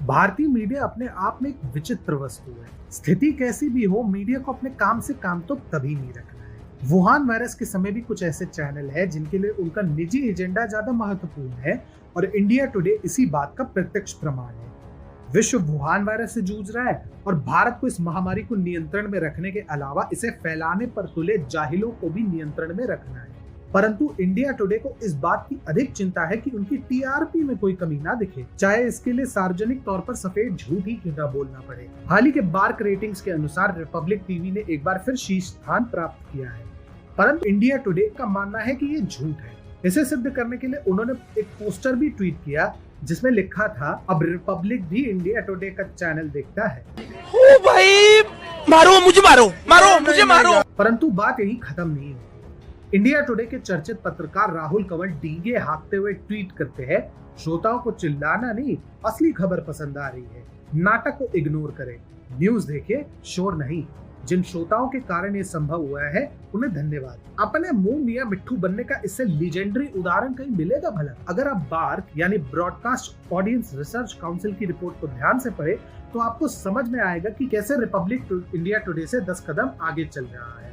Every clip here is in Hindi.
भारतीय मीडिया अपने आप में एक विचित्र वस्तु है। स्थिति कैसी भी हो, मीडिया को अपने काम से काम तो कभी नहीं रखना है। वुहान वायरस के समय भी कुछ ऐसे चैनल है जिनके लिए उनका निजी एजेंडा ज्यादा महत्वपूर्ण है और इंडिया टुडे इसी बात का प्रत्यक्ष प्रमाण है। विश्व वुहान वायरस से जूझ रहा है और भारत को इस महामारी को नियंत्रण में रखने के अलावा इसे फैलाने पर तुले जाहिलों को भी नियंत्रण में रखना है। परंतु इंडिया टुडे को इस बात की अधिक चिंता है कि उनकी टीआरपी में कोई कमी ना दिखे, चाहे इसके लिए सार्वजनिक तौर पर सफेद झूठ ही क्यों ना बोलना पड़े। हाल ही के बार्क रेटिंग्स के अनुसार रिपब्लिक टीवी ने एक बार फिर शीर्ष स्थान प्राप्त किया है, परंतु इंडिया टुडे का मानना है कि ये झूठ है। इसे सिद्ध करने के लिए उन्होंने एक पोस्टर भी ट्वीट किया जिसमें लिखा था, अब रिपब्लिक भी इंडिया टुडे का चैनल देखता है। ओ भाई, मारो मुझे, मारो मुझे मारो। परंतु बात यही खत्म नहीं हुई। इंडिया टुडे के चर्चित पत्रकार राहुल कंवल डींगे हाँकते हुए ट्वीट करते हैं, श्रोताओं को चिल्लाना नहीं, असली खबर पसंद आ रही है, नाटक को इग्नोर करें, न्यूज देखिए, शोर नहीं। जिन श्रोताओं के कारण ये संभव हुआ है उन्हें धन्यवाद। अपने मुंह मियां मिट्ठू बनने का इससे लीजेंडरी उदाहरण कहीं मिलेगा भला? अगर आप बार्क यानी ब्रॉडकास्ट ऑडियंस रिसर्च काउंसिल की रिपोर्ट को ध्यान से पढ़े तो आपको समझ में आएगा कि कैसे रिपब्लिक इंडिया टुडे से 10 कदम आगे चल रहा है।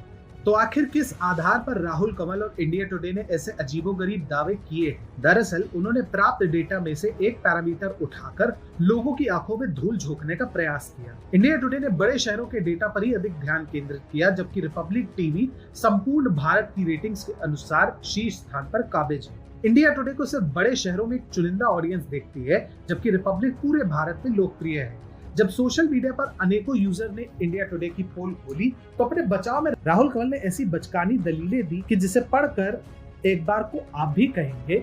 तो आखिर किस आधार पर राहुल कंवल और इंडिया टुडे ने ऐसे अजीबोगरीब दावे किए हैं? दरअसल उन्होंने प्राप्त डेटा में से एक पैरामीटर उठाकर लोगों की आंखों में धूल झोंकने का प्रयास किया। इंडिया टुडे ने बड़े शहरों के डेटा पर ही अधिक ध्यान केंद्रित किया, जबकि रिपब्लिक टीवी संपूर्ण भारत की रेटिंग्स के अनुसार शीर्ष स्थान पर काबिज है। इंडिया टुडे को सिर्फ बड़े शहरों में एक चुनिंदा ऑडियंस देखती है, जबकि रिपब्लिक पूरे भारत में लोकप्रिय है। जब सोशल मीडिया पर अनेकों यूजर ने इंडिया टुडे की पोल खोली तो अपने बचाव में राहुल कंवल ने ऐसी बचकानी दलीलें दी कि जिसे पढ़कर एक बार को आप भी कहेंगे,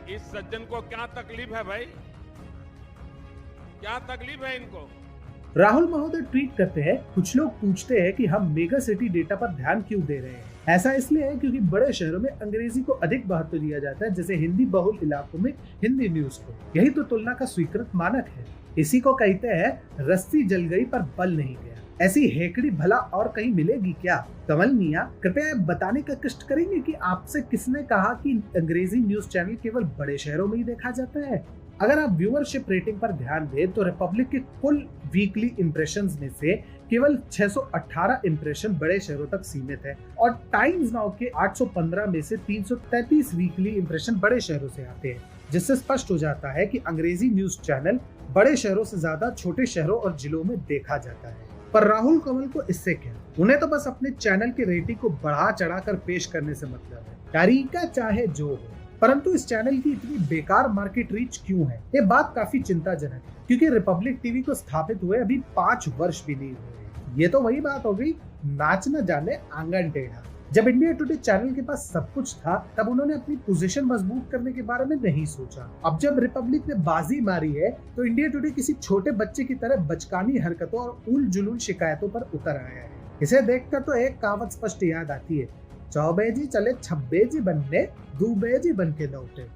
इस सज्जन को क्या तकलीफ है भाई, क्या तकलीफ है इनको। राहुल महोदय ट्वीट करते हैं, कुछ लोग पूछते हैं कि हम मेगा सिटी डेटा पर ध्यान क्यों दे रहे हैं। ऐसा इसलिए है क्योंकि बड़े शहरों में अंग्रेजी को अधिक महत्व दिया जाता है, जैसे हिंदी बहुल इलाकों में हिंदी न्यूज को। यही तो तुलना का स्वीकृत मानक है। इसी को कहते हैं रस्सी जल गई पर बल नहीं गया। ऐसी हेकड़ी भला और कहीं मिलेगी क्या? कमल मियां, कृपया बताने का कष्ट करेंगे कि आपसे किसने कहा कि अंग्रेजी न्यूज चैनल केवल बड़े शहरों में ही देखा जाता है? अगर आप व्यूअरशिप रेटिंग पर ध्यान दें तो रिपब्लिक के कुल वीकली इंप्रेशंस में से केवल 618 इंप्रेशन बड़े शहरों तक सीमित है और टाइम्स नाउ के 815 में से 333 वीकली इंप्रेशन बड़े शहरों से आते हैं, जिससे स्पष्ट हो जाता है कि अंग्रेजी न्यूज चैनल बड़े शहरों से ज्यादा छोटे शहरों और जिलों में देखा जाता है। पर राहुल कंवल को इससे क्या? उन्हें तो बस अपने चैनल की रेटिंग को बढ़ा चढ़ाकर पेश करने से मतलब है, तरीका चाहे जो हो। परंतु इस चैनल की इतनी बेकार मार्केट रीच क्यों है? ये बात काफी चिंताजनक है, क्योंकि रिपब्लिक टीवी को स्थापित हुए अभी 5 वर्ष भी नहीं हुए। ये तो वही बात हो गई, नाच न जाने आंगन टेढ़ा। जब इंडिया टुडे चैनल के पास सब कुछ था तब उन्होंने अपनी पोजीशन मजबूत करने के बारे में नहीं सोचा। अब जब रिपब्लिक ने बाजी मारी है तो इंडिया टुडे किसी छोटे बच्चे की तरह बचकानी हरकतों और उल जुलूल शिकायतों पर उतर आया है। इसे देखकर तो एक कहावत स्पष्ट याद आती है, चौबेजी चले छब्बेजी बनने, दूबेजी बन के लौटे।